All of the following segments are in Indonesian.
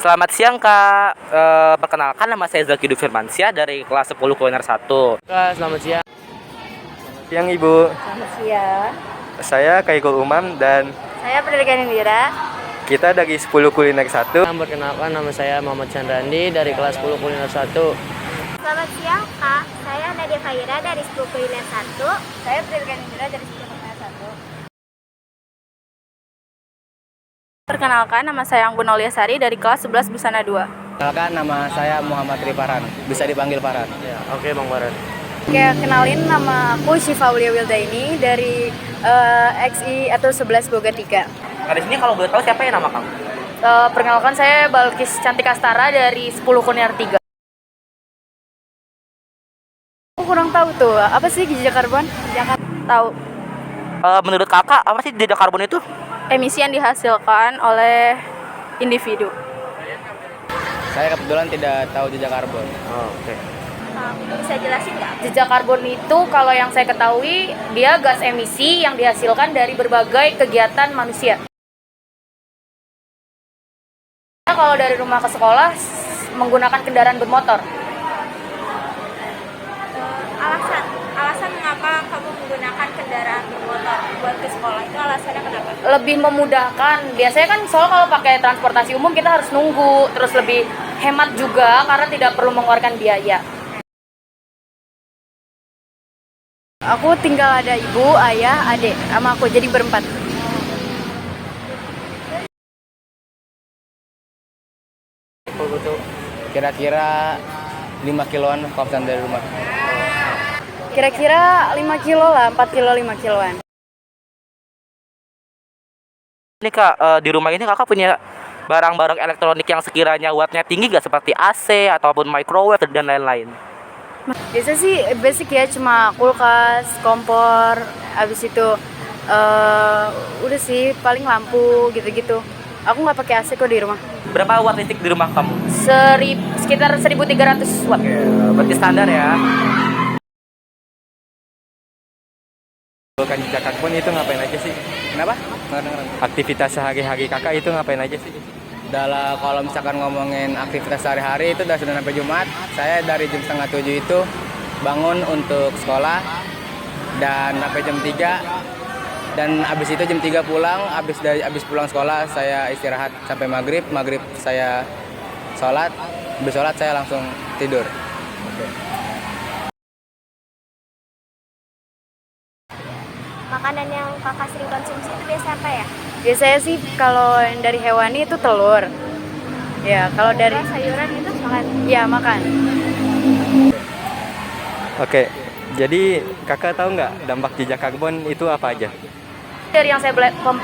Selamat siang Kak. Perkenalkan nama saya Zaki Firmansyah dari kelas 10 kuliner 1. Kak, selamat siang. Siang Ibu, Selamat siang. saya Kaikul Umam dan Saya Pendidikan Indira. kita dari 10 kuliner 1. Perkenalkan nama saya Muhammad Chandrandi dari kelas 10 kuliner 1. Selamat siang, Kak. Saya Nadia Faira dari 10 Kuliner 1. Saya Pendidikan Indira dari 10 Kuliner 1. Perkenalkan, nama saya Anggun Auliasari dari kelas 11 Busana 2. Perkenalkan, nama saya Muhammad Rifaran, bisa dipanggil Farhan. Ya, oke Bang Baran. Oke, kenalin nama aku Syifa Aulia Wildaini dari XI atau 11 Boga 3. Nah, di sini kalau boleh tahu siapa yang nama kamu? Perkenalkan, saya Balkis Cantik Astara dari 10 Kuliner 3. Aku kurang tahu tuh, apa sih jejak karbon? Tahu. Menurut kakak, apa sih jejak karbon itu? Emisi yang dihasilkan oleh individu. Saya kebetulan tidak tahu jejak karbon. Oke. Bisa jelasin nggak? Jejak karbon itu kalau yang saya ketahui, dia gas emisi yang dihasilkan dari berbagai kegiatan manusia. Kalau dari rumah ke sekolah menggunakan kendaraan bermotor. Alasan mengapa kamu menggunakan kendaraan bermotor buat ke sekolah itu alasannya kenapa? Lebih memudahkan. Biasanya kan soal kalau pakai transportasi umum kita harus nunggu, terus lebih hemat juga karena tidak perlu mengeluarkan biaya. Aku tinggal ada ibu, ayah, adik sama aku, jadi berempat. Kira-kira 5 kiloan kalau dari rumah. Kira-kira 5 kilo lah, 4 kilo, 5 kiloan. Ini Kak, di rumah ini kakak punya barang-barang elektronik yang sekiranya wattnya tinggi nggak, seperti AC ataupun microwave dan lain-lain? Biasa sih basic ya, cuma kulkas, kompor, habis itu udah sih paling lampu gitu-gitu. Aku nggak pakai AC kok di rumah. Berapa watt listrik di rumah kamu? Sekitar 1.300 watt. Berarti standar ya. Kan jejak karbon itu ngapain aja sih? Kenapa? Nggak dengeran. Aktivitas sehari-hari kakak itu ngapain aja sih? Kalau misalkan ngomongin aktivitas sehari-hari itu dari Senin sampai Jumat, saya dari jam setengah 7 itu bangun untuk sekolah dan sampai jam 3. Dan habis itu jam 3 pulang, habis pulang sekolah saya istirahat sampai maghrib saya sholat, habis sholat saya langsung tidur. Makanan yang kakak sering konsumsi itu biasa apa ya? Biasanya sih kalau yang dari hewani itu telur. Ya, kalau dari Sayuran itu makan. ya makan. Oke, jadi kakak tahu nggak dampak jejak karbon itu apa aja? Dari yang saya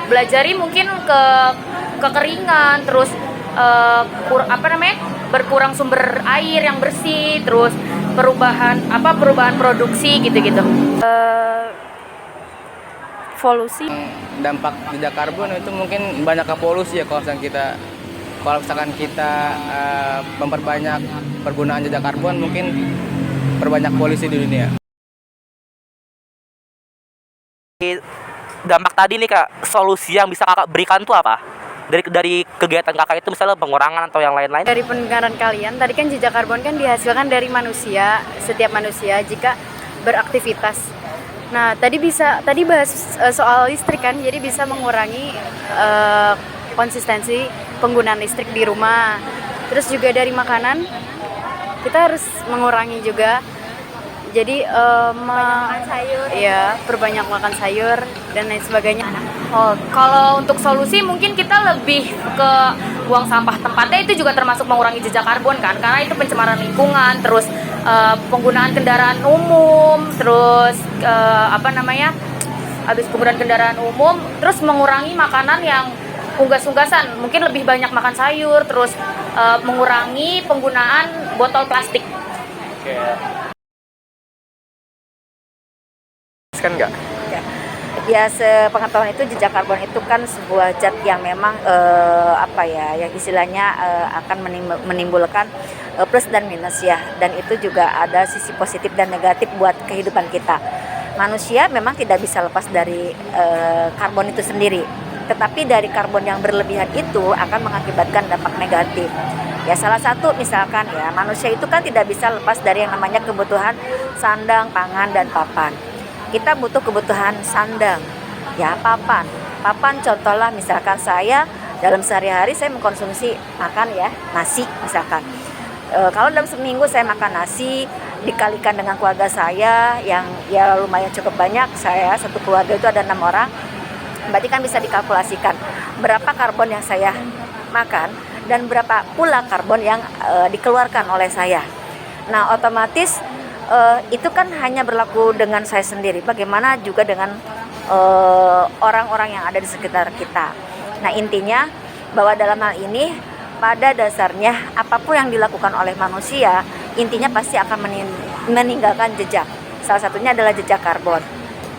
pelajari mungkin ke kekeringan, terus berkurang sumber air yang bersih, terus perubahan produksi gitu-gitu. Polusi. Dampak jejak karbon itu mungkin banyak ke polusi ya. Kalau misalkan kita memperbanyak penggunaan jejak karbon, mungkin perbanyak polusi di dunia. Dampak tadi nih Kak, solusi yang bisa kakak berikan tuh apa? Dari kegiatan kakak itu, misalnya pengurangan atau yang lain-lain? Dari pendengaran kalian, tadi kan jejak karbon kan dihasilkan dari manusia, setiap manusia jika beraktivitas. Nah, tadi bahas soal listrik kan, jadi bisa mengurangi konsistensi penggunaan listrik di rumah. Terus juga dari makanan, kita harus mengurangi juga. Jadi Makan sayur. ya, perbanyak makan sayur dan lain sebagainya. Oh, kalau untuk solusi mungkin kita lebih ke buang sampah tempatnya, itu juga termasuk mengurangi jejak karbon kan, karena itu pencemaran lingkungan, terus penggunaan kendaraan umum, terus habis penggunaan kendaraan umum, terus mengurangi makanan yang unggas-unggasan, mungkin lebih banyak makan sayur, terus mengurangi penggunaan botol plastik. Kan nggak? Ya, sepengetahuan itu jejak karbon itu kan sebuah zat yang memang yang istilahnya akan menimbulkan plus dan minus ya, dan itu juga ada sisi positif dan negatif buat kehidupan kita. Manusia memang tidak bisa lepas dari karbon itu sendiri. tetapi dari karbon yang berlebihan itu akan mengakibatkan dampak negatif. Ya salah satu misalkan ya, manusia itu kan tidak bisa lepas dari yang namanya kebutuhan sandang, pangan, dan papan. Kita butuh kebutuhan sandang, ya papan. Papan contohlah misalkan saya dalam sehari-hari saya mengkonsumsi makan ya nasi misalkan. Kalau dalam seminggu saya makan nasi dikalikan dengan keluarga saya yang ya lumayan cukup banyak, saya satu keluarga itu ada 6 orang, berarti kan bisa dikalkulasikan berapa karbon yang saya makan dan berapa pula karbon yang dikeluarkan oleh saya. Nah otomatis itu kan hanya berlaku dengan saya sendiri, bagaimana juga dengan orang-orang yang ada di sekitar kita. Nah intinya bahwa dalam hal ini pada dasarnya apapun yang dilakukan oleh manusia intinya pasti akan meninggalkan jejak. Salah satunya adalah jejak karbon.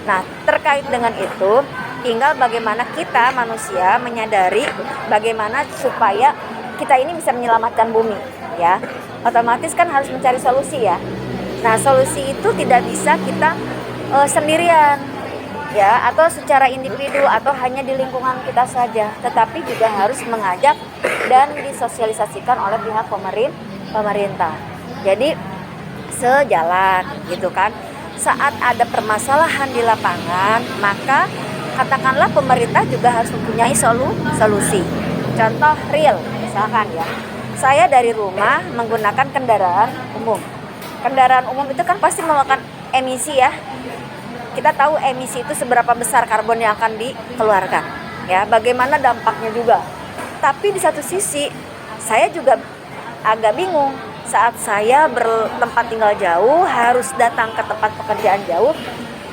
Nah terkait dengan itu tinggal bagaimana kita manusia menyadari bagaimana supaya kita ini bisa menyelamatkan bumi ya. Otomatis kan harus mencari solusi ya. Nah solusi itu tidak bisa kita sendirian ya, atau secara individu atau hanya di lingkungan kita saja, tetapi juga harus mengajak dan disosialisasikan oleh pihak pemerintah. Jadi sejalan gitu kan. Saat ada permasalahan di lapangan, maka katakanlah pemerintah juga harus mempunyai solusi. Contoh real misalkan ya, saya dari rumah menggunakan kendaraan umum. Kendaraan umum itu kan pasti mengeluarkan emisi ya. Kita tahu emisi itu seberapa besar karbon yang akan dikeluarkan ya, bagaimana dampaknya juga. Tapi di satu sisi saya juga agak bingung saat saya bertempat tinggal jauh, harus datang ke tempat pekerjaan jauh,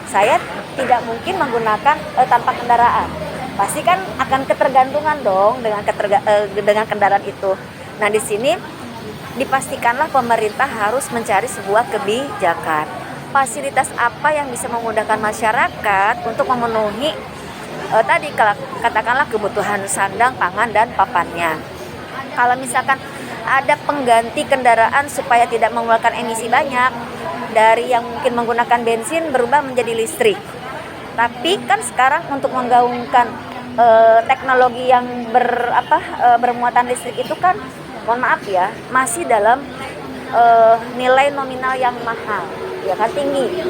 saya tidak mungkin menggunakan tanpa kendaraan. Pasti kan akan ketergantungan dong dengan kendaraan itu. Nah di sini dipastikanlah pemerintah harus mencari sebuah kebijakan. Fasilitas apa yang bisa memudahkan masyarakat untuk memenuhi tadi katakanlah kebutuhan sandang, pangan, dan papannya. Kalau misalkan ada pengganti kendaraan supaya tidak mengeluarkan emisi banyak, dari yang mungkin menggunakan bensin berubah menjadi listrik. Tapi kan sekarang untuk menggaungkan teknologi yang bermuatan listrik itu kan mohon maaf ya masih dalam nilai nominal yang mahal ya kan, tinggi.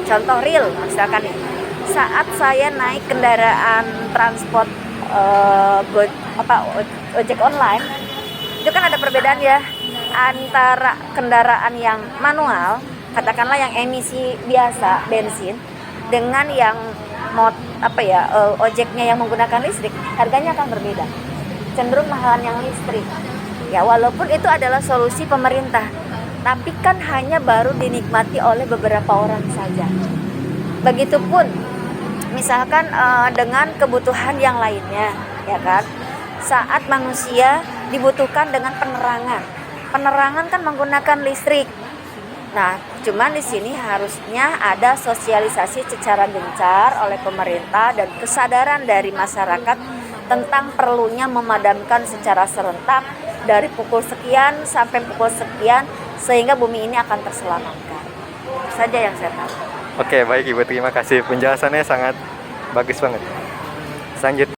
Contoh real misalkan nih, saat saya naik kendaraan transport ojek online, itu kan ada perbedaan ya antara kendaraan yang manual, katakanlah yang emisi biasa bensin, dengan yang ojeknya yang menggunakan listrik, harganya akan berbeda, cenderung mahalan yang listrik ya. Walaupun itu adalah solusi pemerintah, tapi kan hanya baru dinikmati oleh beberapa orang saja. Begitupun misalkan dengan kebutuhan yang lainnya ya kan, saat manusia dibutuhkan dengan penerangan kan menggunakan listrik. Nah cuman di sini harusnya ada sosialisasi secara gencar oleh pemerintah dan kesadaran dari masyarakat tentang perlunya memadamkan secara serentak dari pukul sekian sampai pukul sekian, sehingga bumi ini akan terselamatkan. Itu saja yang saya tahu. Oke, baik Ibu, terima kasih. Penjelasannya sangat bagus banget. Selanjutnya